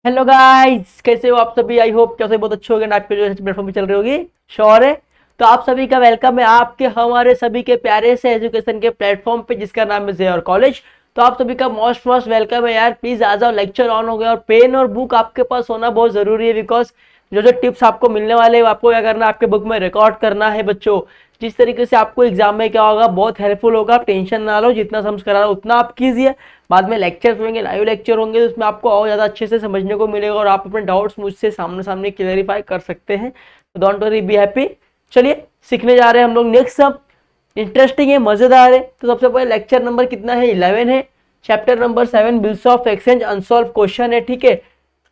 Hello guys, कैसे हो आप सभी। आई होप कैसे बहुत अच्छे होंगे ना। आपके जो प्लेटफॉर्म पे चल रही होगी श्योर है। तो आप सभी का वेलकम है आपके हमारे सभी के प्यारे से एजुकेशन के प्लेटफॉर्म पे जिसका नाम है जेआर कॉलेज। तो आप सभी का मोस्ट मोस्ट वेलकम है यार। प्लीज आ जाओ, लेक्चर ऑन हो गया और पेन और बुक आपके पास होना बहुत जरूरी है। बिकॉज जो जो टिप्स आपको मिलने वाले हैं आपको क्या करना है, आपके बुक में रिकॉर्ड करना है बच्चों। जिस तरीके से आपको एग्जाम में क्या होगा बहुत हेल्पफुल होगा। आप टेंशन ना लो, जितना समझ करा रहा उतना आप कीजिए। बाद में लेक्चर्स होंगे, लाइव लेक्चर होंगे, तो उसमें आपको और ज़्यादा अच्छे से समझने को मिलेगा और आप अपने डाउट्स मुझसे सामने सामने क्लियरिफाई कर सकते हैं। तो डोंट वरी, बी हैप्पी। चलिए सीखने जा रहे हैं हम लोग नेक्स्ट सब। इंटरेस्टिंग है, मजेदार है। तो सबसे पहले लेक्चर नंबर कितना है, 11 है। Chapter number 7 bills of exchange unsolved question है। ठीक है,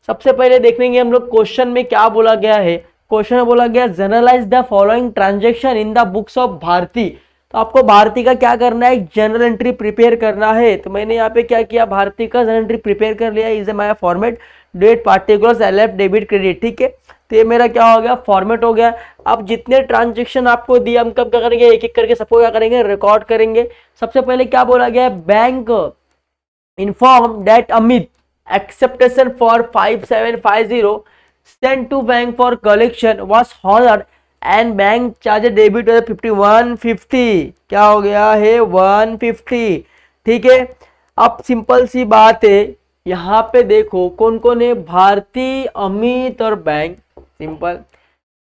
सबसे पहले देखेंगे हम लोग क्वेश्चन में क्या बोला गया है। क्वेश्चन में बोला गया journalise the following transaction in the books of Bharti. तो आपको भारती का क्या करना है, एक जनरल एंट्री प्रिपेयर करना है। तो मैंने यहाँ पे क्या किया, भारती का जनरल एंट्री प्रिपेयर कर लिया। Is my format date particulars LF debit credit. ठीक है, तो ये मेरा क्या हो गया, फॉर्मेट हो गया। अब जितने ट्रांजेक्शन आपको दिए हम कब क्या करेंगे, एक एक करके सबको क्या करेंगे, रिकॉर्ड करेंगे। सबसे पहले क्या बोला गया है, bank inform that Amit acceptation for 5750 sent to bank for collection was honored and bank charge debit 5150। क्या हो गया है, 150। ठीक है, अब सिंपल सी बात है। यहाँ पे देखो कौन कौन है, भारती, अमित और बैंक। सिंपल,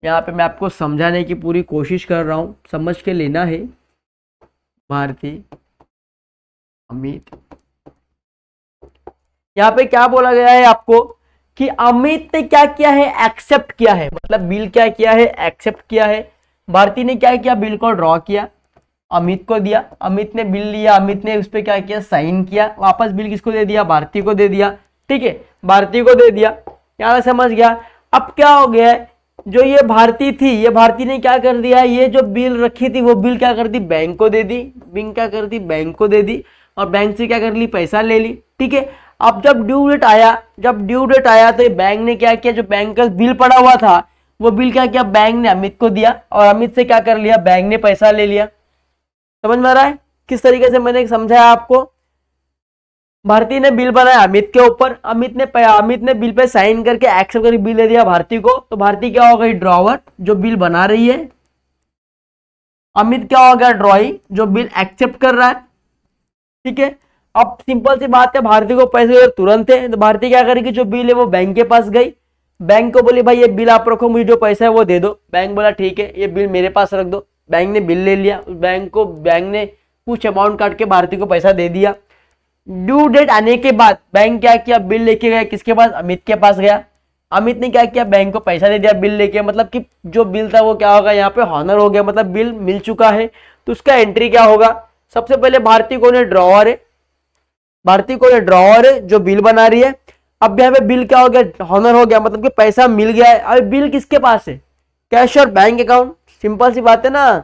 यहाँ पे मैं आपको समझाने की पूरी कोशिश कर रहा हूँ, समझ के लेना है। भारती, अमित, यहाँ पे क्या बोला गया है आपको कि अमित ने क्या किया है, एक्सेप्ट किया है। मतलब बिल क्या किया है, एक्सेप्ट किया है। भारती ने क्या किया, बिल को ड्रॉ किया, अमित को दिया। अमित ने बिल लिया, अमित ने उस पर क्या किया, साइन किया। वापस बिल किसको दे दिया, भारती को दे दिया। ठीक है, भारती को दे दिया। यहाँ समझ गया। अब क्या हो गया है, जो ये भारती थी, ये भारती ने क्या कर दिया, ये जो बिल रखी थी वो बिल क्या कर दी, बैंक को दे दी। बिल क्या कर दी, बैंक को दे दी। और बैंक से क्या कर ली, पैसा ले ली। ठीक है, अब जब ड्यू डेट आया, तो बैंक ने क्या किया, जो बैंक का बिल पड़ा हुआ था वो बिल क्या किया, बैंक ने अमित को दिया और अमित से क्या कर लिया, बैंक ने पैसा ले लिया। समझ में आ रहा है किस तरीके से मैंने समझाया आपको। भारती ने बिल बनाया अमित के ऊपर, अमित ने बिल पे साइन करके एक्सेप्ट करके बिल दे दिया भारती को। तो भारती क्या हो गई, ड्रॉवर जो बिल बना रही है। अमित क्या हो गया, ड्रॉई जो बिल एक्सेप्ट कर रहा है। ठीक है, अब सिंपल सी बात है, भारती को पैसे तुरंत है। तो भारती क्या करेगी, जो बिल है वो बैंक के पास गई। बैंक को बोली भाई ये बिल आप रखो, मुझे जो पैसा है वो दे दो। बैंक बोला ठीक है, ये बिल मेरे पास रख दो। बैंक ने बिल ले लिया, बैंक ने कुछ अमाउंट काट के भारती को पैसा दे दिया। ड्यू डेट आने के बाद बैंक क्या किया, बिल लेके गया किसके पास, अमित के पास गया। अमित ने क्या किया, बैंक को पैसा दे दिया बिल लेके। मतलब कि जो बिल था वो क्या होगा, यहाँ पे हॉनर हो गया, मतलब बिल मिल चुका है। तो उसका एंट्री क्या होगा, सबसे पहले भारती को ने ड्रॉवर है, जो बिल बना रही है। अब यहाँ पे बिल क्या हो गया, हॉनर हो गया, मतलब कि पैसा मिल गया है। अब बिल किसके पास है, कैश और बैंक अकाउंट। सिंपल सी बात है ना।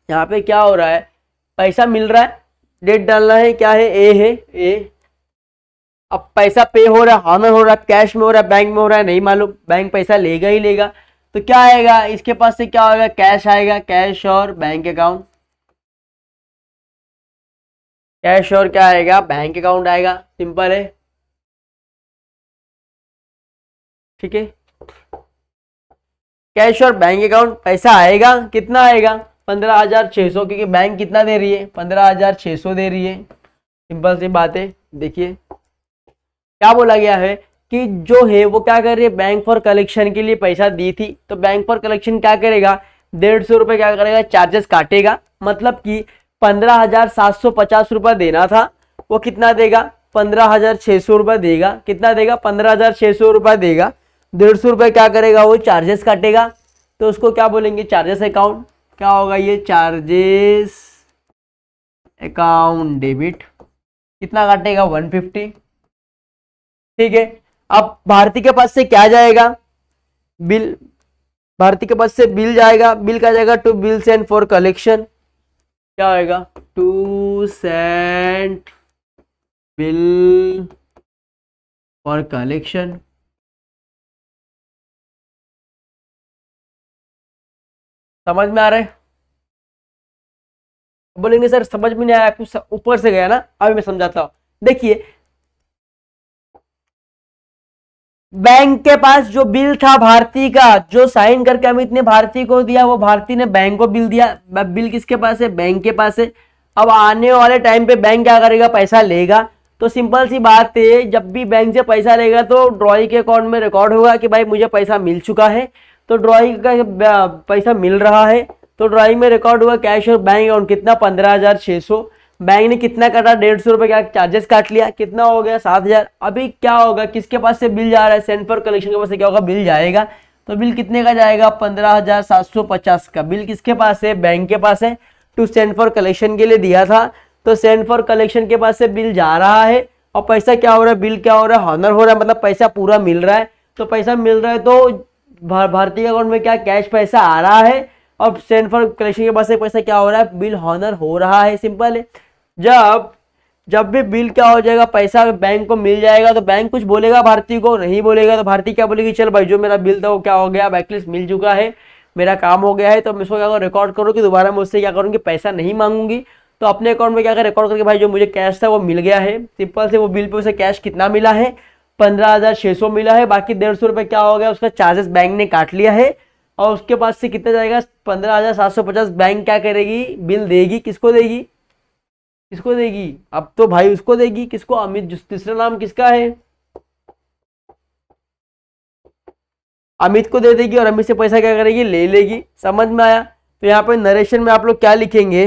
यहाँ पे क्या हो रहा है, पैसा मिल रहा है, डेट डालना है, क्या है, ए है, ए। अब पैसा पे हो रहा है, हॉनर हो रहा है, कैश में हो रहा है, बैंक में हो रहा है, नहीं मालूम। बैंक पैसा लेगा ही लेगा। तो क्या आएगा इसके पास से, क्या होगा, कैश आएगा, कैश और बैंक अकाउंट। कैश और क्या आएगा, बैंक अकाउंट आएगा। सिंपल है। ठीक है, कैश और बैंक अकाउंट, पैसा आएगा, कितना आएगा, 15,600। क्योंकि बैंक कितना दे रही है, 15,600 दे रही है। सिंपल सी बात है। देखिए क्या बोला गया है कि जो है वो क्या कर रही है, बैंक फॉर कलेक्शन के लिए पैसा दी थी। तो बैंक फॉर कलेक्शन क्या करेगा, 150 रुपये क्या करेगा, चार्जेस काटेगा। मतलब कि 15,750 रुपये देना था, वो कितना देगा, 15,600 रुपये देगा। कितना देगा, 15,600 रुपये देगा। 150 रुपये क्या करेगा, वो चार्जेस काटेगा। तो उसको क्या बोलेंगे, चार्जेस अकाउंट। क्या होगा ये, चार्जेस अकाउंट डेबिट। कितना काटेगा, 150। ठीक है, अब भारती के पास से क्या जाएगा, बिल। भारती के पास से बिल जाएगा, बिल क्या जाएगा, to bill send for collection. क्या आएगा, to send bill for collection. समझ में आ रहा है, बोलेंगे सर समझ में नहीं आया, कुछ ऊपर से गया ना। अभी मैं समझाता हूं। देखिए बैंक के पास जो बिल था भारती का, जो साइन करके अमित ने भारती को दिया, वो भारती ने बैंक को बिल दिया। बिल किसके पास है? बैंक के पास है। अब आने वाले टाइम पे बैंक क्या करेगा? पैसा लेगा। तो सिंपल सी बात है, जब भी बैंक से पैसा लेगा तो ड्रॉई के अकाउंट में रिकॉर्ड होगा कि भाई मुझे पैसा मिल चुका है, तो ड्रॉई का पैसा मिल रहा है, तो ड्रॉई में रिकॉर्ड हुआ कैश और बैंक अकाउंट कितना? 15,600। बैंक ने कितना काटा? 150 रुपये का चार्जेस काट लिया, कितना हो गया? 7,000। अभी क्या होगा? किसके पास से बिल जा रहा है? सेंड फॉर कलेक्शन के पास से क्या होगा? बिल जाएगा। तो बिल कितने का जाएगा? 15,750 का। बिल किसके पास है? बैंक के पास है। टू सेंड फॉर कलेक्शन के लिए दिया था, तो सेंड फॉर कलेक्शन के पास से बिल जा रहा है। और पैसा क्या हो रहा है? बिल क्या हो रहा है? हॉनर हो रहा है, मतलब पैसा पूरा मिल रहा है। तो पैसा मिल रहा है तो भारतीय अकाउंट में क्या कैश पैसा आ रहा है, और सेंड फॉर कलेक्शन के पास से पैसा क्या हो रहा है? बिल हॉनर हो रहा है। सिंपल है। जब भी बिल क्या हो जाएगा, पैसा बैंक को मिल जाएगा, तो बैंक कुछ बोलेगा भारती को? नहीं बोलेगा। तो भारती क्या बोलेगी? चल भाई, जो मेरा बिल था वो क्या हो गया? बैकलिस्ट मिल चुका है, मेरा काम हो गया है। तो मैं इसको क्या करूँ? रिकॉर्ड करूँ कि दोबारा मैं उससे क्या करूँगी? पैसा नहीं मांगूंगी। तो अपने अकाउंट में क्या कर रिकॉर्ड करके भाई जो मुझे कैश था वो मिल गया है। सिंपल से वो बिल पे उसे कैश कितना मिला है? 15,600 मिला है। बाकी 150 रुपये क्या हो गया? उसका चार्जेस बैंक ने काट लिया है। और उसके पास से कितना जाएगा? 15,750 बैंक क्या करेगी? बिल देगी। किसको देगी? किसको देगी? अब तो भाई उसको देगी। किसको? अमित। जिस तीसरा नाम किसका है? अमित को दे देगी, और अमित से पैसा क्या करेगी? ले लेगी। समझ में आया? तो यहाँ पे नरेशन में आप लोग क्या लिखेंगे?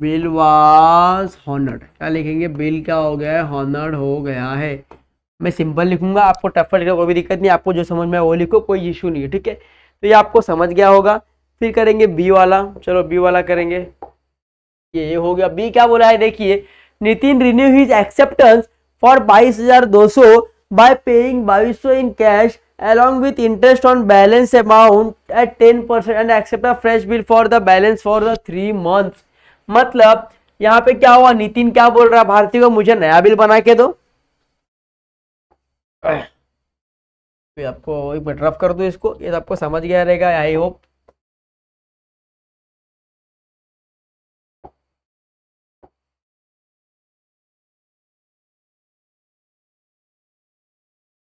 Bill was honoured. क्या लिखेंगे? बिल क्या हो गया है? हॉनर्ड हो गया है। मैं सिंपल लिखूंगा, आपको टफर लिखा कोई भी दिक्कत नहीं। आपको जो समझ में आए वो लिखो, कोई इशू नहीं है। ठीक है, तो ये आपको समझ गया होगा। फिर करेंगे बी वाला। चलो बी वाला करेंगे। ये हो गया। बी क्या बोला है? देखिए, Nitin renew his acceptance for 22,200 bye paying 2200 in cash along with interest on balance amount at 10% and accept a fresh bill for the balance for the 3 months। मतलब यहाँ पे क्या हुआ? नितिन क्या बोल रहा है भारती को? मुझे नया बिल बना के दो। तो आपको एक बार रफ कर दो इसको, ये आपको समझ गया रहेगा आई होप।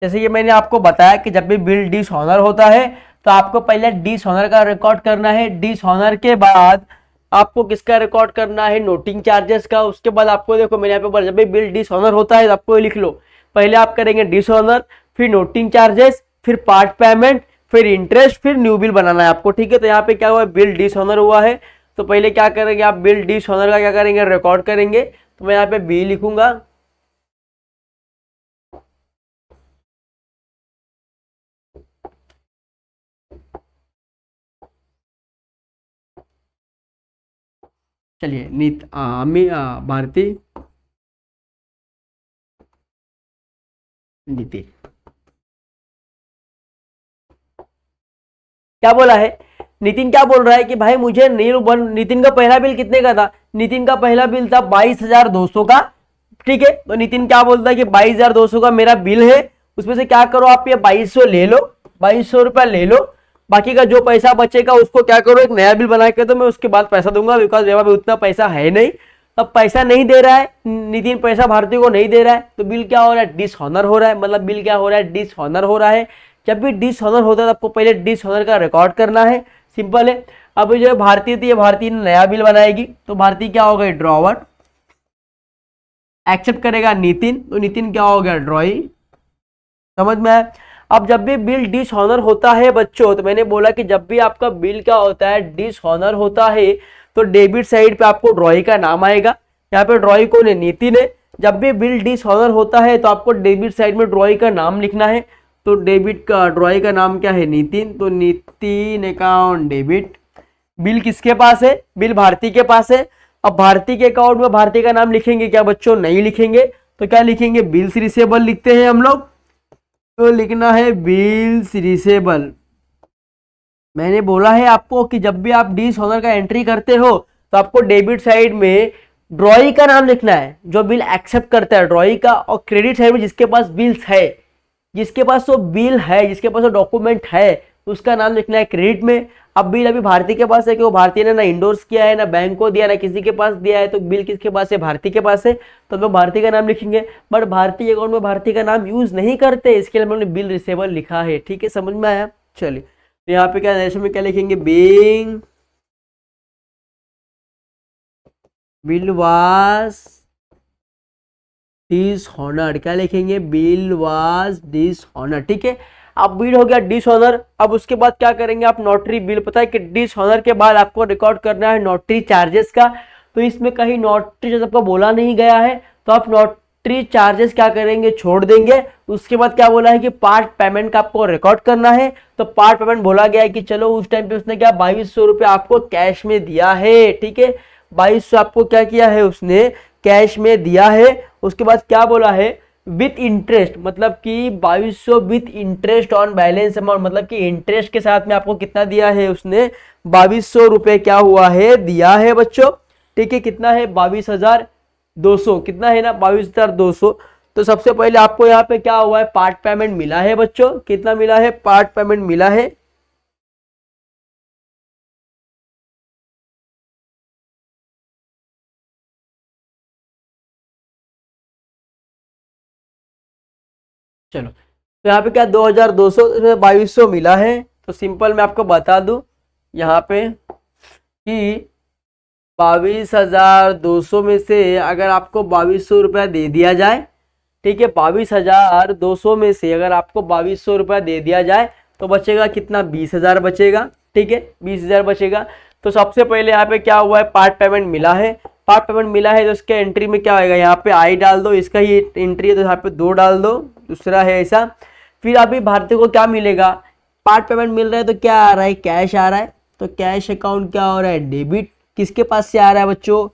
जैसे कि मैंने आपको बताया कि जब भी बिल डिसऑनर होता है तो आपको पहले डिसऑनर का रिकॉर्ड करना है। डिसऑनर के बाद आपको किसका रिकॉर्ड करना है? नोटिंग चार्जेस का। उसके बाद आपको देखो मेरे यहाँ पे जब भी बिल डिसऑनर होता है तो आपको लिख लो, पहले आप करेंगे डिसऑनर, फिर नोटिंग चार्जेस, फिर पार्ट पेमेंट, फिर इंटरेस्ट, फिर न्यू बिल बनाना है आपको। ठीक है, तो यहाँ पे क्या हुआ? बिल डिसऑनर हुआ है, तो पहले क्या करेंगे आप? बिल डिसऑनर का क्या करेंगे? रिकॉर्ड करेंगे। तो मैं यहाँ पे बी लिखूंगा। चलिए भारती नितिन क्या बोला है? नितिन क्या बोल रहा है कि भाई मुझे नितिन का पहला बिल कितने का था? नितिन का पहला बिल था 22,200 का। ठीक है, तो नितिन क्या बोलता है कि 22,200 का मेरा बिल है, उसमें से क्या करो आप? ये 2200 ले लो, 2200 रुपया ले लो। बाकी का जो पैसा बचेगा उसको क्या करो? एक नया बिल बना के, तो मैं उसके बाद पैसा दूंगा, बिकॉज मेरे पास उतना पैसा है नहीं। अब पैसा नहीं दे रहा है नितिन, पैसा भारती को नहीं दे रहा है, तो बिल क्या हो रहा है? डिसऑनर हो रहा है। मतलब बिल क्या हो रहा है? डिसऑनर हो रहा है। जब भी डिसऑनर होता है तो आपको पहले डिसऑनर का रिकॉर्ड करना है। सिंपल है। अब जो भारती थी, भारती ने नया बिल बनाएगी, तो भारती क्या हो गई? ड्रॉवर। एक्सेप्ट करेगा नितिन, तो नितिन क्या हो गया? ड्रॉई। समझ में आया? अब जब भी बिल डिसऑनर होता है बच्चों, तो मैंने बोला कि जब भी आपका बिल क्या होता है? डिसऑनर होता है, तो डेबिट साइड पे आपको ड्रॉई का नाम आएगा। यहाँ पे ड्रॉई कौन है? नितिन है। जब भी बिल डिसऑनर होता है तो आपको डेबिट साइड में ड्रॉई का नाम लिखना है। तो डेबिट का ड्रॉई का नाम क्या है? नितिन। तो नितिन अकाउंट डेबिट। बिल किसके पास है? बिल भारती के पास है। अब भारती के अकाउंट में भारती का नाम लिखेंगे क्या बच्चों? नहीं लिखेंगे। तो क्या लिखेंगे? बिल्स रिसेबल लिखते हैं हम लोग। तो लिखना है बिल्स रिसेबल। मैंने बोला है आपको कि जब भी आप डिसऑनर का एंट्री करते हो तो आपको डेबिट साइड में ड्रॉई का नाम लिखना है, जो बिल एक्सेप्ट करता है ड्रॉई का, और क्रेडिट साइड में जिसके पास बिल्स है, जिसके पास वो बिल है, जिसके पास वो डॉक्यूमेंट है, उसका नाम लिखना है क्रेडिट में। अब बिल अभी भारती के पास है कि वो भारती ने ना इंडोर्स किया है, ना बैंक को दिया, ना किसी के पास दिया है, तो बिल किसके पास है? भारती के पास है, तो हम भारती का नाम लिखेंगे। बट भारती अकाउंट में भारती का नाम यूज नहीं करते, इसके लिए हमने बिल रिसेबल लिखा है। ठीक है, समझ में आया? चलिए, तो यहाँ पे क्या नरेशन में क्या लिखेंगे? बीइंग बिल वाज डिसऑनर्ड, क्या लिखेंगे? Bill was dishonoured. ठीक है, अब बिल हो गया डिसऑनर। अब उसके बाद क्या करेंगे आप? Notary bill. पता है कि डिसऑनर के बाद आपको रिकॉर्ड करना है नोटरी चार्जेस का, तो इसमें कहीं नोटरी चार्जेस आपको बोला नहीं गया है, तो आप नोटरी चार्जेस क्या करेंगे? छोड़ देंगे। उसके बाद क्या बोला है कि पार्ट पेमेंट का आपको रिकॉर्ड करना है, तो पार्ट पेमेंट बोला गया है कि चलो उस टाइम पे उसने क्या 2200 रुपये आपको कैश में दिया है। ठीक है, 2200 आपको क्या किया है? उसने कैश में दिया है। उसके बाद क्या बोला है? विथ इंटरेस्ट, मतलब कि 2200 with interest on balance amount, मतलब कि इंटरेस्ट के साथ में आपको कितना दिया है? उसने 2200 रुपए क्या हुआ है? दिया है बच्चों। ठीक है, कितना है? 22,200, कितना है ना? 22,200। तो सबसे पहले आपको यहाँ पे क्या हुआ है? पार्ट पेमेंट मिला है बच्चों। कितना मिला है? पार्ट पेमेंट मिला है। चलो, तो यहाँ पे क्या 2200 2200 मिला है। तो सिंपल मैं आपको बता दूं यहाँ पे कि 22,200 में से अगर आपको 2200 रुपया दे दिया जाए, ठीक है, 22,200 में से अगर आपको 2200 रुपया दे दिया जाए तो बचेगा कितना? 20,000 बचेगा। ठीक है, 20,000 बचेगा। तो सबसे पहले यहाँ पे क्या हुआ है? पार्ट पेमेंट मिला है। पार्ट पेमेंट मिला है तो इसके एंट्री में क्या होगा? यहाँ पे आई डाल दो, इसका ही एंट्री है तो यहाँ पे 2 डाल दो, दूसरा है ऐसा। फिर अभी भारतीय को क्या मिलेगा? पार्ट पेमेंट मिल रहा है तो क्या आ रहा है? कैश आ रहा है। तो कैश अकाउंट क्या हो रहा है? डेबिट। किसके पास से आ रहा है बच्चों?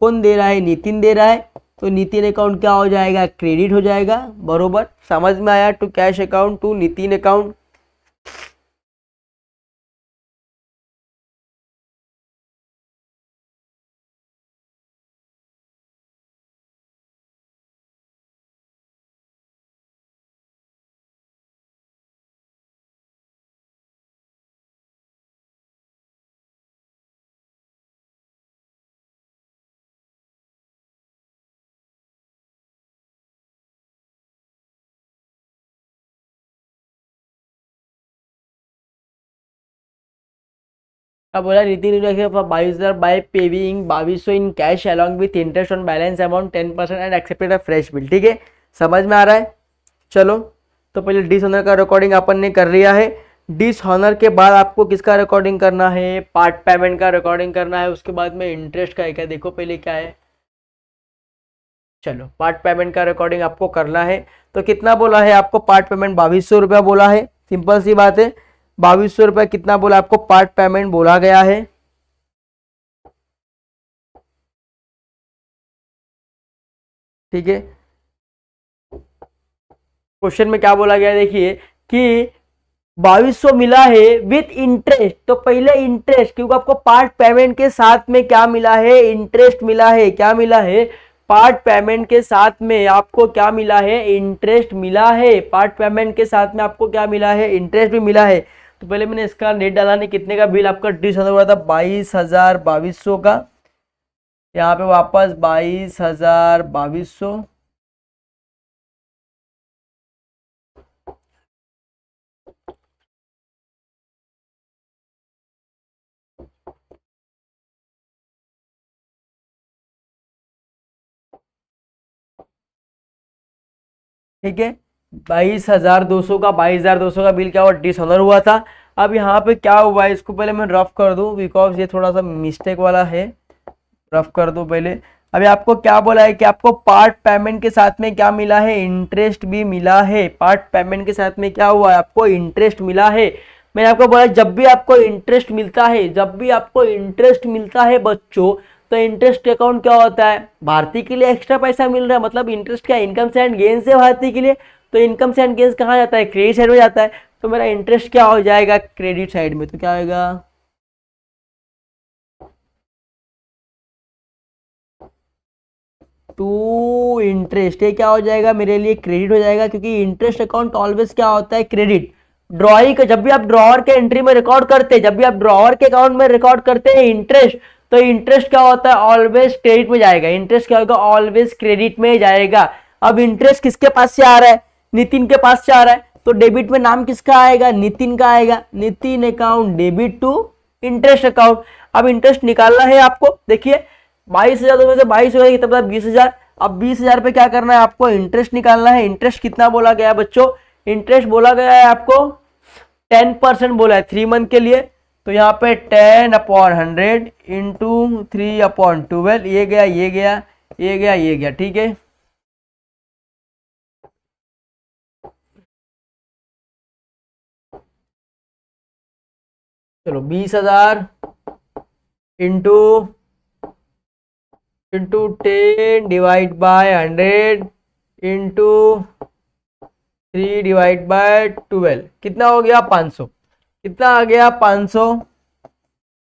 कौन दे रहा है? नितिन दे रहा है। तो नितिन अकाउंट क्या हो जाएगा? क्रेडिट हो जाएगा। बरोबर, समझ में आया? To cash account to Nitin account. अब बोला नितिन ने 22,000 by paying 2200 in cash along with interest on balance amount 10% and accepted a fresh bill. ठीक है, समझ में आ रहा है? चलो, तो पहले डिसऑनर का रिकॉर्डिंग अपन ने कर लिया है। डिसऑनर के बाद आपको किसका रिकॉर्डिंग करना है? पार्ट पेमेंट का रिकॉर्डिंग करना है। उसके बाद में इंटरेस्ट का है क्या? देखो पहले क्या है। चलो, पार्ट पेमेंट का रिकॉर्डिंग आपको करना है। तो कितना बोला है आपको? पार्ट पेमेंट 2200 रुपया बोला है। सिंपल सी बात है, 2200 रुपया कितना बोला आपको? पार्ट पेमेंट बोला गया है। ठीक है, क्वेश्चन में क्या बोला गया? देखिए कि 2200 मिला है विथ इंटरेस्ट, तो पहले इंटरेस्ट, क्योंकि आपको पार्ट पेमेंट के साथ में क्या मिला है? इंटरेस्ट मिला है। क्या मिला है? पार्ट पेमेंट के साथ में आपको क्या मिला है? इंटरेस्ट मिला है। पार्ट पेमेंट के साथ में आपको क्या मिला है? इंटरेस्ट भी मिला है। तो पहले मैंने इसका नेट डाला नहीं, कितने का बिल आपका डिसऑनर हुआ था? 22,200 का। यहाँ पे वापस 22,200। ठीक है, 22,200 का 22,200 का बिल क्या हुआ? डिसऑनर हुआ था। अब यहाँ पे क्या हुआ है? इसको पहले मैं रफ कर दूं बिकॉज ये थोड़ा सा मिस्टेक वाला है। रफ कर दो पहले। अभी आपको क्या बोला है कि आपको पार्ट पेमेंट के साथ में क्या मिला है? इंटरेस्ट भी मिला है। पार्ट पेमेंट के साथ में क्या हुआ है? आपको इंटरेस्ट मिला है। मैंने आपको बोला जब भी आपको इंटरेस्ट मिलता है, जब भी आपको इंटरेस्ट मिलता है बच्चों, तो इंटरेस्ट अकाउंट क्या होता है? भारती के लिए एक्स्ट्रा पैसा मिल रहा है, मतलब इंटरेस्ट क्या? इनकम से एंड गेन से भारती के लिए। तो इनकम से एंड गेन्स कहाँ जाता है? क्रेडिट साइड में जाता है। तो मेरा इंटरेस्ट क्या हो जाएगा? क्रेडिट साइड में। तो क्या होगा? टू इंटरेस्ट, ये क्या हो जाएगा? मेरे लिए क्रेडिट हो जाएगा, क्योंकि इंटरेस्ट अकाउंट ऑलवेज क्या होता है? क्रेडिट। ड्रॉई का, जब भी आप ड्रॉअर के एंट्री में रिकॉर्ड करते हैं, जब भी आप ड्रॉअर के अकाउंट में रिकॉर्ड करते हैं इंटरेस्ट, तो इंटरेस्ट क्या होता है, ऑलवेज क्रेडिट में जाएगा। इंटरेस्ट क्या होगा, ऑलवेज क्रेडिट में जाएगा। अब इंटरेस्ट किसके पास से आ रहा है, नितिन के पास से आ रहा है, तो डेबिट में नाम किसका आएगा, नितिन का आएगा। Nitin account debit to interest account. अब इंटरेस्ट निकालना है आपको, देखिए 22,000 में से 22 हो गया, कितना 20,000। अब 20,000 पे क्या करना है आपको, इंटरेस्ट निकालना है। इंटरेस्ट कितना बोला गया है बच्चों, इंटरेस्ट बोला गया है आपको 10% बोला है 3 मंथ के लिए। तो यहाँ पे 10/100 इंटू 3/12, ये गया ये गया ये गया ये गया, ठीक है। चलो 20,000 into 10 divide by 100 into 3 divide by 12, कितना हो गया 500। कितना आ गया 500।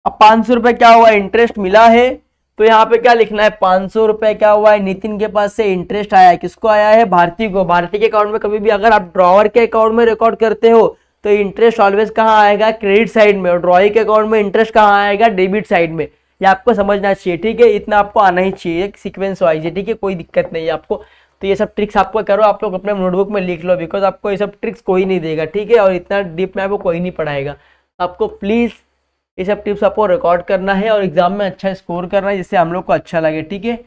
अब 500 रुपए क्या हुआ, इंटरेस्ट मिला है, तो यहाँ पे क्या लिखना है, 500 रुपए क्या हुआ है, नितिन के पास से इंटरेस्ट आया है। किसको आया है, भारती को। भारती के अकाउंट में कभी भी अगर आप ड्रॉअर के अकाउंट में रिकॉर्ड करते हो तो इंटरेस्ट ऑलवेज कहाँ आएगा, क्रेडिट साइड में, और ड्रॉई के अकाउंट में इंटरेस्ट कहाँ आएगा, डेबिट साइड में। ये आपको समझना चाहिए, ठीक है। इतना आपको आना ही चाहिए, सीक्वेंस वाइज है, ठीक है, कोई दिक्कत नहीं है आपको। तो ये सब ट्रिक्स आपको करो, आप लोग अपने नोटबुक में लिख लो, बिकॉज आपको ये सब ट्रिक्स कोई नहीं देगा, ठीक है, और इतना डीप में आपको कोई नहीं पढ़ाएगा। आपको प्लीज़ ये सब टिप्स आपको रिकॉर्ड करना है और एग्जाम में अच्छा स्कोर करना है, जिससे हम लोग को अच्छा लगे, ठीक है।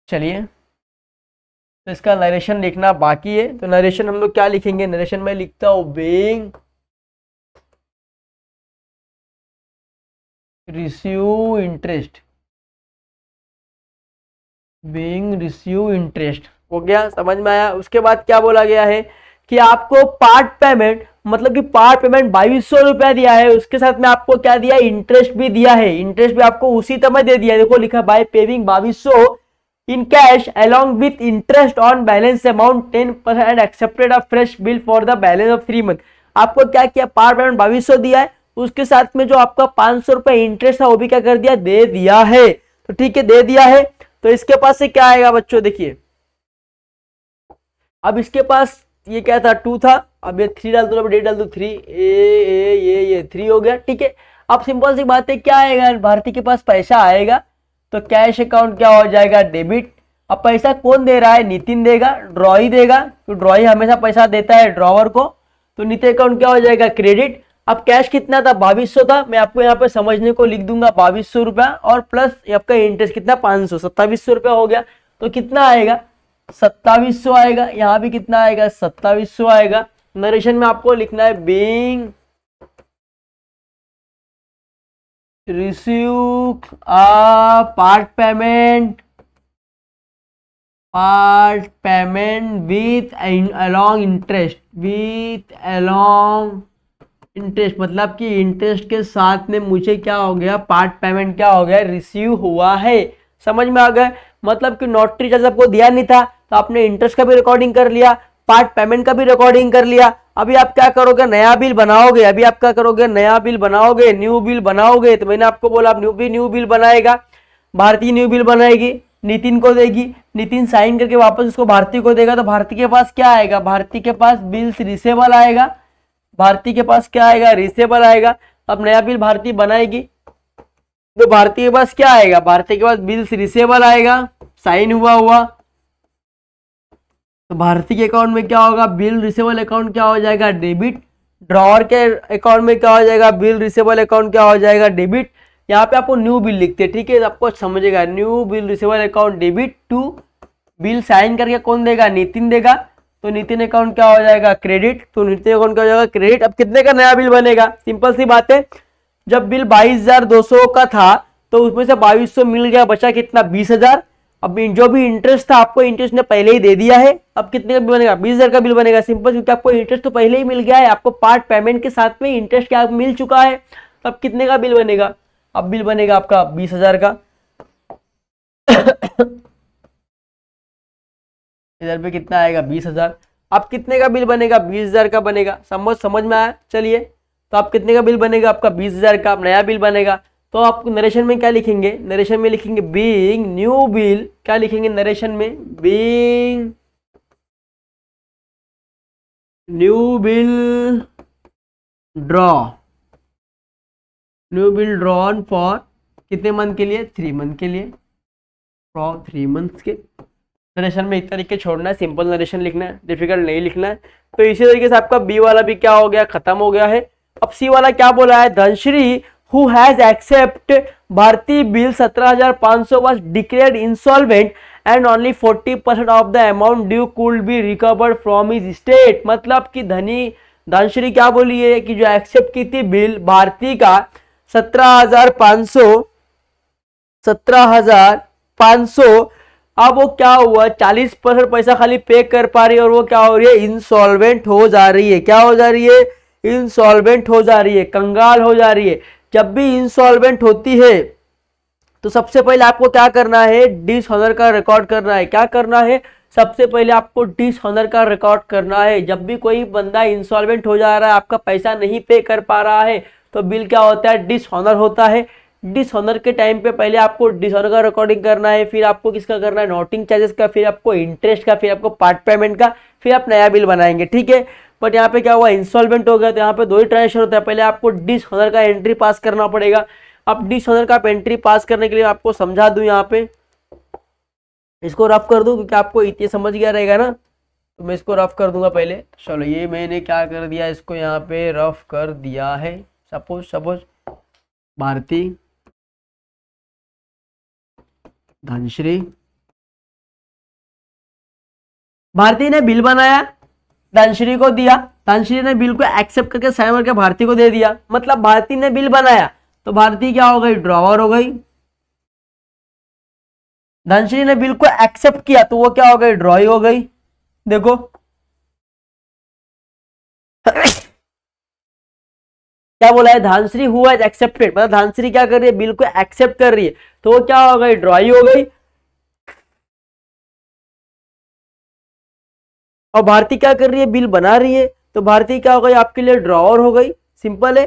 चलिए, तो इसका नरेशन लिखना बाकी है। तो नरेशन हम लोग क्या लिखेंगे, नरेशन में लिखता हूँ being receive interest, being receive interest हो गया, समझ में आया। उसके बाद क्या बोला गया है कि आपको पार्ट पेमेंट, मतलब कि पार्ट पेमेंट 2200 रुपया दिया है, उसके साथ में आपको क्या दिया है, इंटरेस्ट भी दिया है। इंटरेस्ट भी आपको उसी समय दे दिया है, देखो लिखा by paying 2200 in cash along with interest on balance amount 10% and accepted a fresh bill for the balance of 3 month। आपको क्या किया, पार्ट पेमेंट 2200 दिया है, उसके साथ में जो आपका 500 रुपए इंटरेस्ट था वो भी क्या कर दिया, दे दिया है। तो ठीक है, दे दिया है। तो इसके पास से क्या आएगा बच्चों, देखिए अब इसके पास ये क्या था, 2 था, अब ये 3 डाल दो, डेट डाल दो 3, ये 3 हो गया, ठीक है। अब सिंपल सी बात है, क्या आएगा, भारती के पास पैसा आएगा तो कैश अकाउंट क्या हो जाएगा, डेबिट। अब पैसा कौन दे रहा है, नितिन देगा, ड्रॉई देगा, तो ड्रॉई हमेशा पैसा देता है ड्रॉवर को, तो नितिन अकाउंट क्या हो जाएगा, क्रेडिट। अब कैश कितना था, 2200 था, मैं आपको यहाँ पे समझने को लिख दूंगा 2200 रुपया, और प्लस आपका इंटरेस्ट कितना 500, 2700 रुपया हो गया। तो कितना आएगा, 2700 आएगा। यहाँ भी कितना आएगा, 2700 आएगा। नरेशन में आपको लिखना है being receive part payment with along interest, मतलब कि इंटरेस्ट के साथ में मुझे क्या हो गया, पार्ट पेमेंट क्या हो गया, रिसीव हुआ है। समझ में आ गया, मतलब कि नोटरी चार्ज आपको दिया नहीं था, तो आपने इंटरेस्ट का भी रिकॉर्डिंग कर लिया, पार्ट पेमेंट का भी रिकॉर्डिंग कर लिया। अभी आप क्या करोगे, नया बिल बनाओगे। अभी आप क्या करोगे, नया बिल बनाओगे, न्यू बिल बनाओगे। तो मैंने आपको बोला आप न्यू बिल बनाएगा, भारती न्यू बिल बनाएगी, नितिन को देगी, नितिन साइन करके वापस उसको भारती को देगा। तो भारती के पास क्या आएगा, भारती के पास बिल्स रिसेबल आएगा, भारती के पास क्या आएगा, रिसेबल आएगा। अब नया बिल भारती बनाएगी तो भारती के पास क्या आएगा, भारती के पास बिल्स रिसेबल आएगा, साइन हुआ। तो भारती के अकाउंट में क्या होगा, बिल रिसेबल अकाउंट क्या हो जाएगा, डेबिट। ड्रॉअर के अकाउंट में क्या हो जाएगा, बिल रिसेबल अकाउंट क्या हो जाएगा, डेबिट। यहाँ पे आपको न्यू बिल लिखते हैं, ठीक है, आपको समझेगा, new bill receivable account debit to bill sign करके कौन देगा, नितिन देगा। तो नितिन अकाउंट क्या हो जाएगा, क्रेडिट। तो नितिन अकाउंट क्या हो जाएगा, क्रेडिट। अब कितने का नया बिल बनेगा, सिंपल सी बात है, जब बिल 22,200 का था तो उसमें से 2200 मिल गया, बचा कितना, 20,000। अब जो भी इंटरेस्ट था आपको इंटरेस्ट ने पहले ही दे दिया है, अब कितने का बिल बनेगा, 20,000 का बिल बनेगा, सिंपल, क्योंकि आपको इंटरेस्ट तो पहले ही मिल गया है, आपको पार्ट पेमेंट के साथ में इंटरेस्ट क्या मिल चुका है। अब कितने का बिल बनेगा, अब बिल बनेगा आपका 20,000 का। इधर पे कितना आएगा, 20,000। अब कितने का बिल बनेगा, 20,000 का बनेगा। समझ में आया, चलिए। तो आप कितने का बिल बनेगा, आपका 20,000 का नया बिल बनेगा। तो आप नरेशन में क्या लिखेंगे, नरेशन में लिखेंगे बीइंग न्यू बिल, क्या लिखेंगे नरेशन में, being new bill draw, new bill drawn for कितने मंथ के लिए, 3 मंथ के लिए, फॉर 3 मंथ्स के। नरेशन में इस तरीके छोड़ना है, सिंपल नरेशन लिखना है, डिफिकल्ट नहीं लिखना है। तो इसी तरीके से आपका बी वाला भी क्या हो गया, खत्म हो गया है। अब सी वाला क्या बोला है, Dhanashree who has accept Bharti bill 17,500 was declared insolvent and only 40% of the amount due could be recovered from his estate। मतलब कि धनश्री क्या बोली है कि जो एक्सेप्ट की थी बिल भारती का 17,500, अब वो क्या हुआ, 40% पैसा खाली पे कर पा रही है और वो क्या हो रही है, इंसॉल्वेंट हो जा रही है। क्या हो जा रही है, इंसॉल्वेंट हो जा रही है, कंगाल हो जा रही है। जब भी इंसॉल्वेंट होती है तो सबसे पहले आपको क्या करना है, डिसऑनर का रिकॉर्ड करना है। क्या करना है, सबसे पहले आपको डिसऑनर का रिकॉर्ड करना है। जब भी कोई बंदा इंसॉल्वेंट हो जा रहा है, आपका पैसा नहीं पे कर पा रहा है, तो बिल क्या होता है, डिसऑनर होता है। डिसऑनर के टाइम पे पहले आपको डिसऑनर का रिकॉर्डिंग करना है, फिर आपको किसका करना है, नोटिंग चार्जेस का, फिर आपको इंटरेस्ट का, फिर आपको पार्ट पेमेंट का, फिर आप नया बिल बनाएंगे, ठीक है। बट यहाँ पे क्या हुआ, इंसॉल्वेंट हो गया, तो यहाँ पे 2 ही ट्रांजेक्शन होता है। पहले आपको डिसऑनर का एंट्री पास करना पड़ेगा। अब डिसऑनर का एंट्री पास करने के लिए आपको समझा दूं, यहाँ पे इसको रफ कर दूं क्योंकि आपको इतने समझ गया रहेगा ना, तो मैं इसको रफ कर दूंगा पहले। चलो ये मैंने क्या कर दिया, इसको यहाँ पे रफ कर दिया है। सपोज भारती धनश्री, भारती ने बिल बनाया, धनश्री को दिया, धनश्री ने बिल को एक्सेप्ट करके साइन करके भारती को दे दिया। मतलब भारती ने बिल बनाया तो भारती क्या हो गई, ड्रॉवर हो गई। धनश्री ने बिल को एक्सेप्ट किया तो वो क्या हो गई, ड्रॉई हो गई। देखो क्या बोला है, धनश्री हु हैज एक्सेप्टेड, मतलब धनश्री क्या कर रही है, बिल को एक्सेप्ट कर रही है, तो वो क्या हो गई, ड्रॉई हो गई। और भारती क्या कर रही है, बिल बना रही है, तो भारती क्या हो गई, आपके लिए ड्रॉवर हो गई। सिंपल है।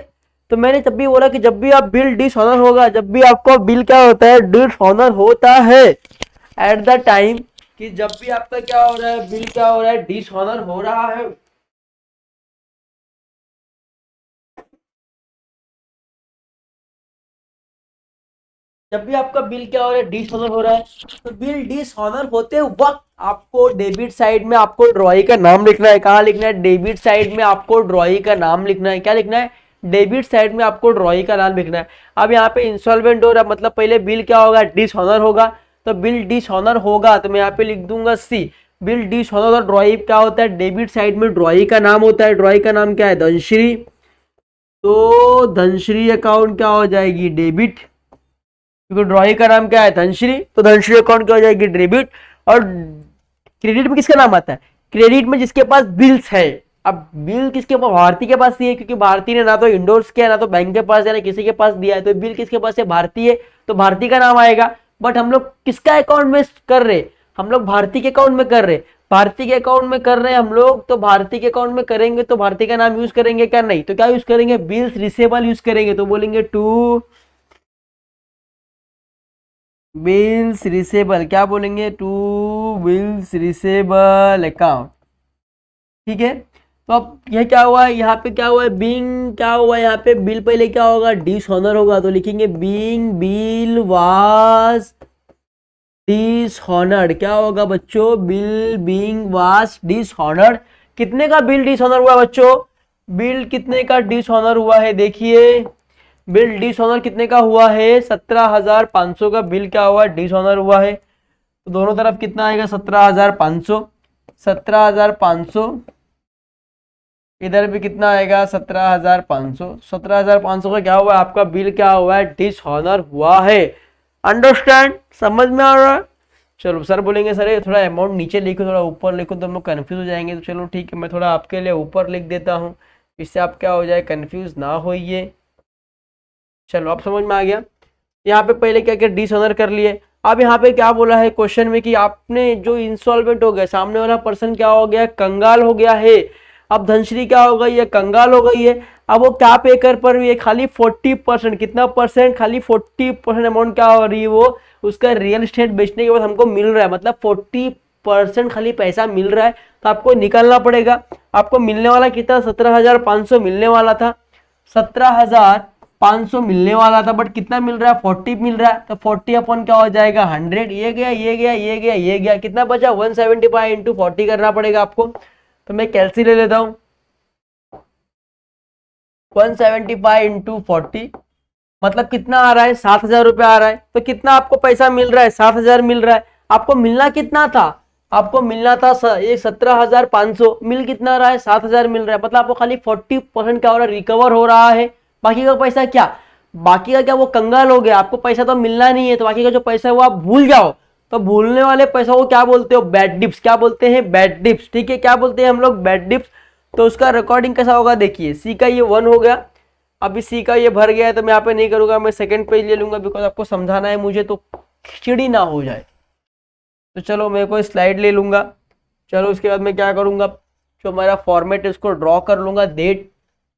तो मैंने जब भी बोला कि जब भी आप बिल डिसऑनर होगा, जब भी आपको बिल क्या होता है, डिसऑनर होता है एट द टाइम, कि जब भी आपका क्या हो रहा है, बिल क्या हो रहा है, डिसऑनर हो रहा है, जब भी आपका बिल क्या हो रहा है, डिसऑनर हो रहा है, तो बिल डिसऑनर होते वक्त आपको डेबिट साइड में आपको ड्रॉई का नाम लिखना है। कहाँ लिखना है, डेबिट साइड में आपको ड्रॉई का नाम लिखना है। क्या लिखना है, डेबिट साइड में आपको ड्रॉई का नाम लिखना है। अब यहाँ पे इंस्टॉलमेंट हो रहा है, मतलब पहले बिल क्या होगा, डिसऑनर होगा। तो बिल डिसऑनर होगा तो मैं यहाँ पे लिख दूंगा सी। बिल डिसऑनर और ड्रॉई क्या होता है, डेबिट साइड में ड्रॉई का नाम होता है। ड्रॉई का नाम क्या है, धनश्री। तो धनश्री अकाउंट क्या हो जाएगी, डेबिट, क्योंकि ड्रॉई का नाम क्या है, धनश्री, तो धनश्री अकाउंट क्या हो जाएगी, डेबिट। और क्रेडिट में किसका नाम आता है, क्रेडिट में जिसके पास बिल्स है। अब बिल किसके पास, भारती के पास ही है, क्योंकि भारती ने ना तो इंडोर्स किया, ना तो बैंक के पास है, ना किसी के पास दिया है, तो बिल किसके पास है, भारती है, तो भारती का नाम आएगा। बट हम लोग किसका अकाउंट में कर रहे, हम लोग भारती के अकाउंट में कर रहे, भारती के अकाउंट में कर रहे हैं हम लोग, तो भारती के अकाउंट में करेंगे तो भारती का नाम यूज करेंगे क्या, नहीं, तो क्या यूज करेंगे, बिल्स रिसेबल यूज करेंगे। तो बोलेंगे टू बिल्स रिसेबल, क्या बोलेंगे, टू बिल्स रिसेबल अकाउंट, ठीक है। तो अब यह क्या हुआ है, यहाँ पे क्या हुआ है, बीइंग क्या हुआ है, यहाँ पे बिल पहले क्या होगा, डिसऑनर होगा, तो लिखेंगे बीइंग बिल वाज डिसऑनर्ड। क्या होगा बच्चों, बिल बीइंग वाज डिसऑनर्ड। कितने का बिल डिसऑनर हुआ बच्चों, बिल कितने का डिसऑनर हुआ है, देखिए बिल डिसऑनर कितने का हुआ है, 17,500 का बिल क्या हुआ, डिसऑनर हुआ है। तो दोनों तरफ कितना आएगा, 17,500, 17,500, इधर भी कितना आएगा, 17,500। 17,500 का क्या हुआ, आपका बिल क्या हुआ है, डिसऑनर हुआ है। अंडरस्टैंड, समझ में आ रहा है। चलो सर बोलेंगे सर ये थोड़ा अमाउंट नीचे लिखो, थोड़ा ऊपर लिखो, तो हम लोग कन्फ्यूज हो जाएंगे। तो चलो ठीक है, मैं थोड़ा आपके लिए ऊपर लिख देता हूँ, इससे आप क्या हो जाए, कन्फ्यूज ना होइए। चलो अब समझ में आ गया। यहाँ पे पहले क्या क्या डिसऑनर कर लिए। अब यहाँ पे क्या बोला है क्वेश्चन में कि आपने जो इंसॉल्वेंट हो गया, सामने वाला पर्सन क्या हो गया, कंगाल हो गया है। अब धनश्री क्या हो गई है, कंगाल हो गई है। अब वो क्या पे कर पर रही है, खाली 40%, कितना परसेंट, खाली 40% अमाउंट क्या हो रही है, वो उसका रियल एस्टेट बेचने के बाद हमको मिल रहा है, मतलब 40% खाली पैसा मिल रहा है। तो आपको निकालना पड़ेगा, आपको मिलने वाला कितना, 17,500 मिलने वाला था। 17,500 मिलने वाला था, बट कितना मिल रहा है 40 मिल रहा है, तो 40 अपन क्या हो जाएगा 100, ये गया ये गया ये गया ये गया, कितना बचा 175 इंटू 40 करना पड़ेगा आपको। तो मैं कैलसी ले लेता हूँ, 175 इंटू 40 मतलब कितना आ रहा है 7,000 रुपया आ रहा है। तो कितना आपको पैसा मिल रहा है 7,000 मिल रहा है। आपको मिलना कितना था, आपको मिलना था ये 17,500, मिल कितना रहा है 7,000 मिल रहा है। मतलब आपको खाली 40% क्या हो रहा है रिकवर हो रहा है। बाकी का पैसा क्या, बाकी का क्या वो कंगाल हो गया, आपको पैसा तो मिलना नहीं है, तो बाकी का जो पैसा है वो आप भूल जाओ। तो भूलने वाले पैसा को क्या बोलते हो बैड डिप्स, क्या बोलते हैं बैड डिप्स, ठीक है क्या बोलते हैं हम लोग बैड डिप्स। तो उसका रिकॉर्डिंग कैसा होगा देखिए, सी का ये 1 हो गया, अभी सी का ये भर गया है तो मैं यहाँ पे नहीं करूंगा, मैं सेकंड पेज ले लूंगा बिकॉज आपको समझाना है मुझे तो खिचड़ी ना हो जाए। तो चलो मैं कोई स्लाइड ले लूंगा, चलो उसके बाद मैं क्या करूंगा, जो मेरा फॉर्मेट है उसको ड्रॉ कर लूंगा, डेट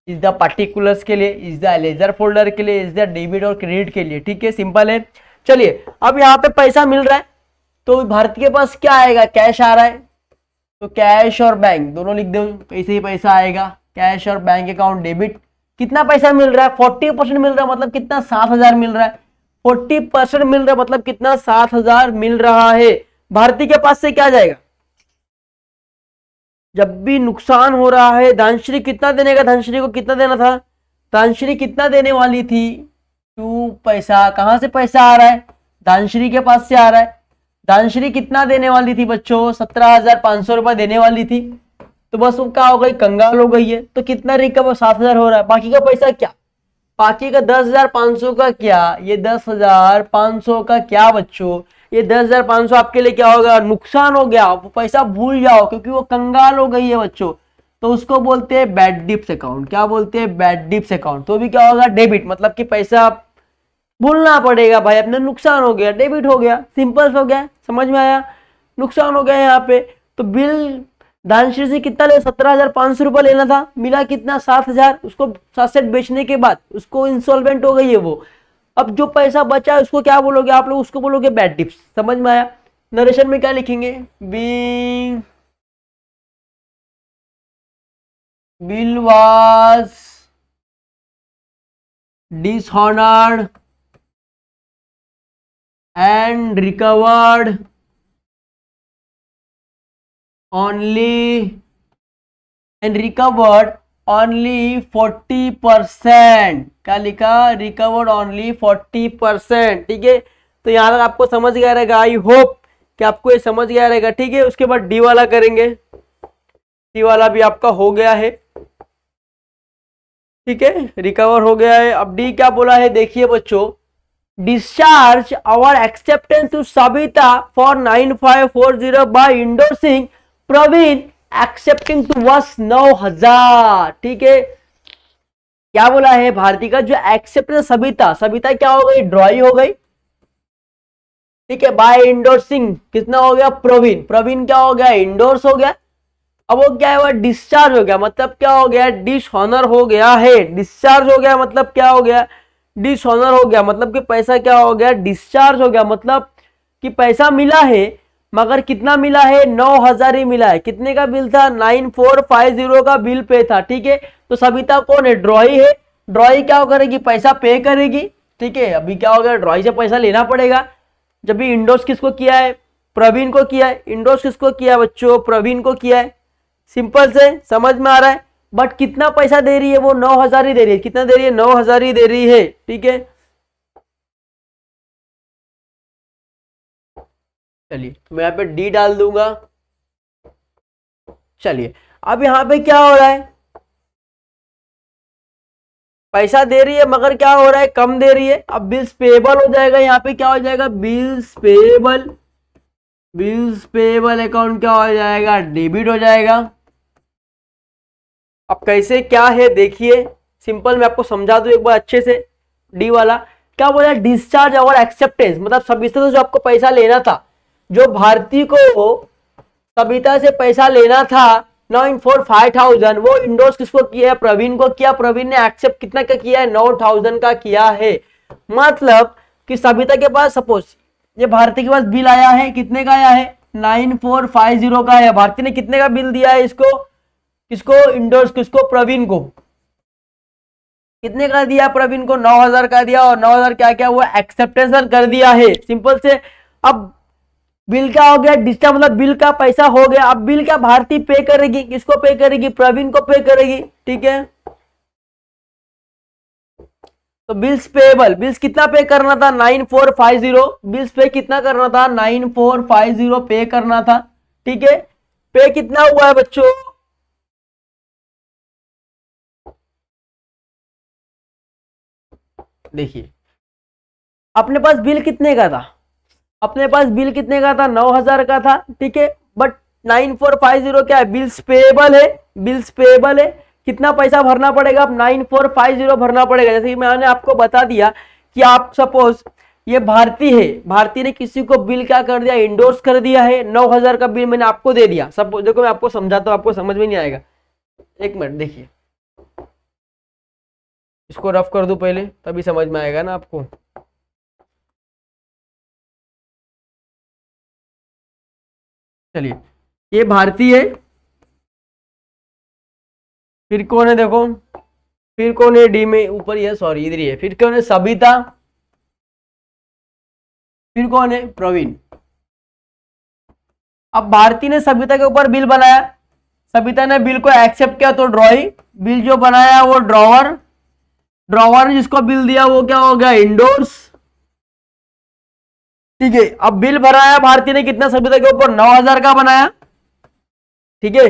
इज द पार्टिकुलर्स के लिए, इज द लेजर फोल्डर के लिए, इज द डेबिट और क्रेडिट के लिए, ठीक है सिंपल है। चलिए अब यहाँ पे पैसा मिल रहा है, तो भारती के पास क्या आएगा कैश आ रहा है, तो कैश और बैंक दोनों लिख दो, ऐसे ही पैसा आएगा, कैश और बैंक अकाउंट डेबिट। कितना पैसा मिल रहा है 40% मिल रहा है, मतलब कितना 7,000 मिल रहा है, 40% मिल रहा है मतलब कितना 7,000 मिल रहा है। भारती के पास से क्या जाएगा, जब भी नुकसान हो रहा है धानश्री कितना देने का, धानश्री को कितना देना था, धानश्री कितना देने वाली थी 2 पैसा। कहां से पैसा आ रहा है, धानश्री के पास से आ रहा है। धानश्री कितना देने वाली थी बच्चों, 17,500 रुपए देने वाली थी, तो बस वो क्या हो गई कंगाल हो गई है। तो कितना रिकवर 7,000 हो रहा है, बाकी का पैसा क्या, बाकी का 10,500 का क्या, ये 10,500 का क्या बच्चों, ये 10,500 आपके लिए क्या होगा नुकसान हो गया, वो पैसा भूल जाओ क्योंकि वो कंगाल हो गई है बच्चों। तो उसको बोलते हैं बैड डिप्स अकाउंट, क्या बोलते हैं बैड डिप्स अकाउंट। तो भी क्या होगा डेबिट, मतलब कि पैसा भूलना पड़ेगा भाई, अपने नुकसान हो गया डेबिट हो गया, सिंपल हो गया, समझ में आया, नुकसान हो गया यहाँ पे। तो बिल धानश्री से कितना ले 17,500 रुपए लेना था, मिला कितना 7,000, उसको साथ बेचने के बाद उसको इंसॉल्वेंट हो गई है वो। अब जो पैसा बचा है उसको क्या बोलोगे आप लोग, उसको बोलोगे बैड डिप्स, समझ में आया। नरेशन में क्या लिखेंगे, bill was dishonoured and recovered only 40%। क्या लिखा, रिकवर्ड ओनली 40%, ठीक है। तो यहां तक आपको समझ गया रहेगा, आई होप कि आपको ये समझ गया रहेगा, ठीक है। उसके बाद डी वाला करेंगे, डी वाला भी आपका हो गया है, ठीक है, रिकवर हो गया है। अब डी क्या बोला है देखिए बच्चों, discharge our acceptance to Sabita for 9540 by endorsing Praveen accepting to us 9,000, ठीक है। क्या बोला है भारती का जो एक्सेप्टेंस सबिता, सबिता क्या हो गई ड्रॉई हो गई, ठीक है, बाय इंडोर्सिंग कितना हो गया प्रवीण, प्रवीण क्या हो गया इंडोर्स हो गया। अब वो क्या है वो डिस्चार्ज हो गया, मतलब क्या हो गया डिसऑनर हो गया है, डिस्चार्ज हो गया मतलब क्या हो गया डिसऑनर हो गया, मतलब कि पैसा क्या हो गया डिस्चार्ज हो गया, मतलब कि पैसा मिला है मगर कितना मिला है 9,000 ही मिला है। कितने का बिल था 9450 का बिल पे था, ठीक है। तो सबिता कौन है ड्रॉई है, ड्रॉई क्या करेगी पैसा पे करेगी, ठीक है। अभी क्या हो गया ड्रॉई से पैसा लेना पड़ेगा। जब भी इंडोर्स किसको किया है प्रवीण को किया है, इंडोर्स किसको किया है बच्चों प्रवीण को किया है, सिंपल से समझ में आ रहा है। बट कितना पैसा दे रही है वो 9,000 ही दे रही है, कितना दे रही है 9,000 ही दे रही है, ठीक है। चलिए मैं यहाँ पे डी डाल दूंगा। चलिए अब यहाँ पे क्या हो रहा है पैसा दे रही है मगर क्या हो रहा है कम दे रही है। अब बिल्स पेबल हो जाएगा, यहाँ पे क्या हो जाएगा bills payable, bills payable account क्या हो जाएगा डेबिट हो जाएगा। अब कैसे क्या है देखिए सिंपल मैं आपको समझा दूं एक बार अच्छे से। डी वाला क्या बोला डिस्चार्ज और एक्सेप्टेंस, मतलब सबिता से जो आपको पैसा लेना था, जो भारती को सबिता से पैसा लेना था 9,45,000, वो इंडोर्स किसको किया है प्रवीण को किया, प्रवीण ने एक्सेप्ट कितना का किया है 9,000 का किया है। मतलब कि सबिता के पास सपोज ये भारती के पास बिल आया है, कितने का आया है 9450 का है। भारती ने कितने का बिल दिया है इसको, किसको इंडोर्स किसको प्रवीण को, कितने का दिया प्रवीण को, 9,000 का दिया, और 9,000 क्या क्या हुआ, एक्सेप्टेंस कर दिया है, सिंपल से। अब बिल क्या हो गया, डिस्चार्ज मतलब बिल का पैसा हो गया। अब बिल क्या भारती पे करेगी, किसको पे करेगी, प्रवीण को पे करेगी, ठीक है। तो बिल्स पेएबल, बिल्स कितना पे करना था, 9450, बिल्स पे कितना करना था, 9450 पे करना था, ठीक है। पे कितना हुआ है बच्चों, देखिए अपने पास बिल कितने का था, अपने पास बिल कितने का था, 9,000 का था, ठीक है। बट 9450 क्या है, बिल्स पेएबल है, बिल्स पेएबल है। कितना पैसा भरना पड़ेगा, अब 9450 भरना पड़ेगा। जैसे कि मैंने आपको बता दिया कि आप सपोज ये भारती है, भारती ने किसी को बिल क्या कर दिया, इंडोर्स कर दिया है, 9,000 का बिल मैंने आपको दे दिया। सपोज देखो मैं आपको समझाता हूं, आपको समझ में नहीं आएगा, एक मिनट देखिए, इसको रफ कर दूं पहले, तभी समझ में आएगा ना आपको। चलिए, ये भारती है, फिर कौन है देखो, फिर कौन है डी में ऊपर, ये सॉरी इधर ही है, फिर कौन है सबिता, फिर कौन है प्रवीण। अब भारती ने सबिता के ऊपर बिल बनाया, सबिता ने बिल को एक्सेप्ट किया तो ड्रॉइंग, बिल जो बनाया वो ड्रॉवर, ड्रॉवर ने जिसको बिल दिया वो क्या हो गया, इंडोर्स, ठीक है। अब बिल बनाया भारती ने कितना, सबिता के ऊपर 9,000 का बनाया, ठीक है।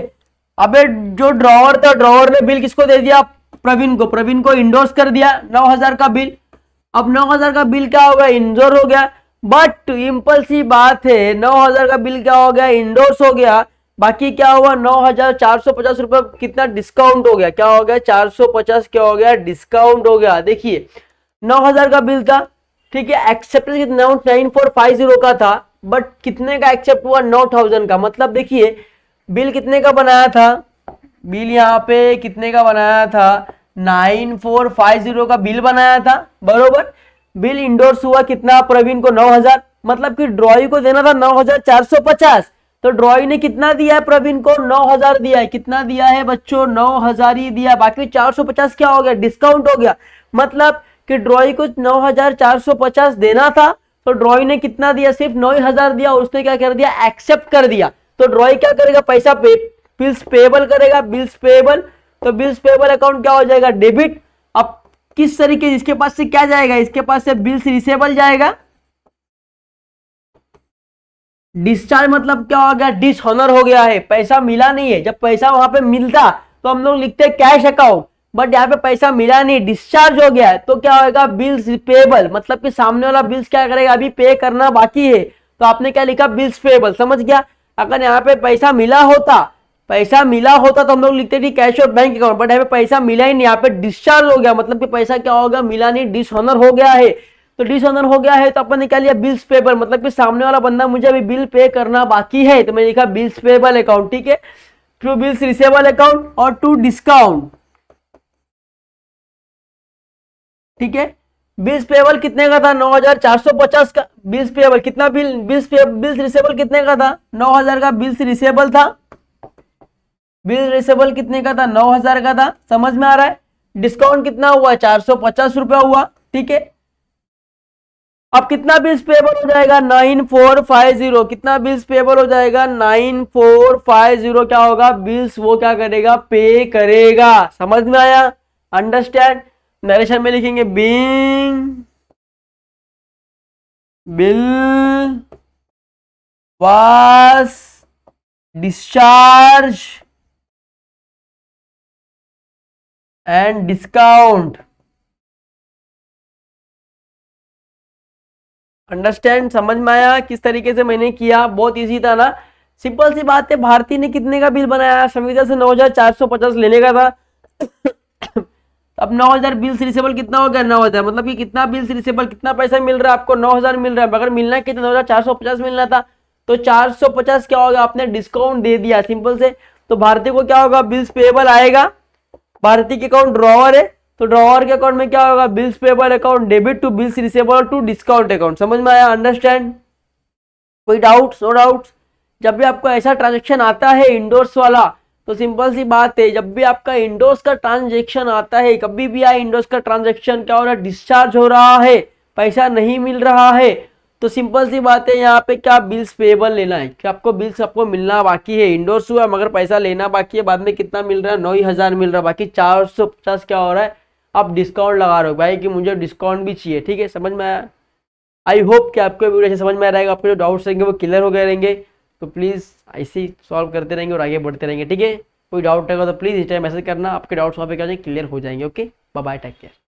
अब जो ड्रॉवर था, ड्रॉवर ने बिल किसको दे दिया, प्रवीण को, प्रवीण को इंडोर्स कर दिया 9,000 का बिल। अब 9,000 का बिल क्या हो गया, इंडोर हो गया। बट इम्पल्सिव बात है, 9,000 का बिल क्या हो गया, इंडोर्स हो गया। बाकी क्या हुआ, 9,450 रुपए कितना डिस्काउंट हो गया, क्या हो गया, 450 क्या हो गया, डिस्काउंट हो गया। देखिए 9,000 का बिल था, ठीक है, एक्सेप्टेंस कितना 9450 का था, बट कितने का एक्सेप्ट हुआ, 9,000 का। मतलब देखिए बिल कितने का बनाया था, बिल यहाँ पे कितने का बनाया था, 9450 का बिल बनाया था, बरोबर। बिल इंडोर्स हुआ कितना, प्रवीण को 9,000, मतलब कि ड्रॉई को देना था 9,450, तो ड्रॉई ने कितना दिया है, प्रवीण को 9,000 दिया है। कितना दिया है बच्चों, 9,000 ही दिया, बाकी 450 क्या हो गया, डिस्काउंट हो गया। मतलब कि ड्रॉई को 9,450 देना था, तो ड्रॉई ने कितना दिया, सिर्फ 9,000 दिया, और उसने क्या कर दिया, एक्सेप्ट कर दिया। तो ड्रॉई क्या करेगा, पैसा पे, बिल्स पेएबल करेगा, बिल्स पेएबल, तो बिल्स पेएबल अकाउंट क्या हो जाएगा, डेबिट। अब किस तरीके, इसके पास से क्या जाएगा, इसके पास से बिल्स रिसेबल जाएगा, डिस्चार्ज मतलब क्या हो गया, डिसऑनर हो गया है, पैसा मिला नहीं है। जब पैसा वहां पे मिलता तो हम लोग लिखते कैश अकाउंट, बट यहाँ पे पैसा मिला नहीं, डिस्चार्ज हो गया है, तो क्या होगा, बिल्स पेएबल, मतलब कि सामने वाला बिल्स क्या करेगा, अभी पे करना बाकी है, तो आपने क्या लिखा, बिल्स पेएबल, समझ गया। अगर यहाँ पे पैसा मिला होता, पैसा मिला होता तो हम लोग लिखते थे कैश और बैंक अकाउंट, बट यहाँ पे पैसा मिला ही नहीं, यहाँ पे डिस्चार्ज हो गया, मतलब कि पैसा क्या होगा, मिला नहीं, डिसऑनर हो गया है। तो डिसऑनर हो गया है तो अपन ने क्या लिया, बिल्स पेएबल, मतलब कि सामने वाला बंदा मुझे अभी बिल पे करना बाकी है, तो मैंने लिखा बिल्स पेएबल अकाउंट, ठीक है। टू बिल्स रिसेबल अकाउंट और टू डिस्काउंट, ठीक है। बिल्स पेएबल कितने का था, 9,450 का बिल्स पेएबल, कितना बिल, बिल्स रिसेबल कितने का था, 9,000 का बिल्स रिसेबल था, बिल रिसेबल कितने का था, 9,000 का था, समझ में आ रहा है। डिस्काउंट कितना हुआ, 450 रुपया हुआ, ठीक है। अब कितना बिल्स पेएबल हो जाएगा, 9450, कितना बिल्स पेएबल हो जाएगा, 9450 क्या होगा, बिल्स वो क्या करेगा, पे करेगा, समझ में आया, अंडरस्टैंड। नरेशन में लिखेंगे being bill was discharge and discount, understand, समझ में आया किस तरीके से मैंने किया, बहुत इजी था ना, सिंपल सी बात है। भारती ने कितने का बिल बनाया, सविता से 9,450 लेने का था अब 9,000 बिल्स रिसेबल कितना हो गया, 9,000, मतलब कि कितना बिल्स रिसेबल, कितना पैसा मिल रहा है आपको, 9,000 मिल रहा है, मगर मिलना कितना, 9,450 मिलना था, तो 450 क्या होगा, आपने डिस्काउंट दे दिया, सिंपल से। तो भारती को क्या होगा, बिल्स पेएबल आएगा, भारती के अकाउंट ड्रॉवर है, तो ड्रॉवर के अकाउंट में क्या होगा, bills payable account debit to bills receivable to discount account, समझ में आया, अंडरस्टैंड। कोई डाउट्स, नो डाउट्स। जब भी आपको ऐसा ट्रांजेक्शन आता है इंडोर्स वाला, तो सिंपल सी बात है, जब भी आपका इंडोस का ट्रांजेक्शन आता है, कभी भी इंडोस का ट्रांजेक्शन क्या हो रहा है, डिस्चार्ज हो रहा है, पैसा नहीं मिल रहा है, तो सिंपल सी बात है यहाँ पे क्या बिल्स पेबल लेना है कि आपको बिल्स आपको मिलना बाकी है। इंडोर्स हुआ मगर पैसा लेना बाकी है, बाद में कितना मिल रहा है, 9,000 मिल रहा है, बाकी 450 क्या हो रहा है, आप डिस्काउंट लगा रहे हो भाई कि मुझे डिस्काउंट भी चाहिए। ठीक है, समझ में आया? आई होप कि आपको वीडियो अच्छे समझ में आ रहेगा, आपके जो डाउट्स रहेंगे वो क्लियर हो गए रहेंगे। तो प्लीज़ ऐसे ही सॉल्व करते रहेंगे और आगे बढ़ते रहेंगे। ठीक है, कोई डाउट रहेगा तो प्लीज़ इस टाइम मैसेज करना, आपके डाउट्स वहाँ पे क्या हो जाएंगे, क्लियर हो जाएंगे। Okay, bye bye, take care.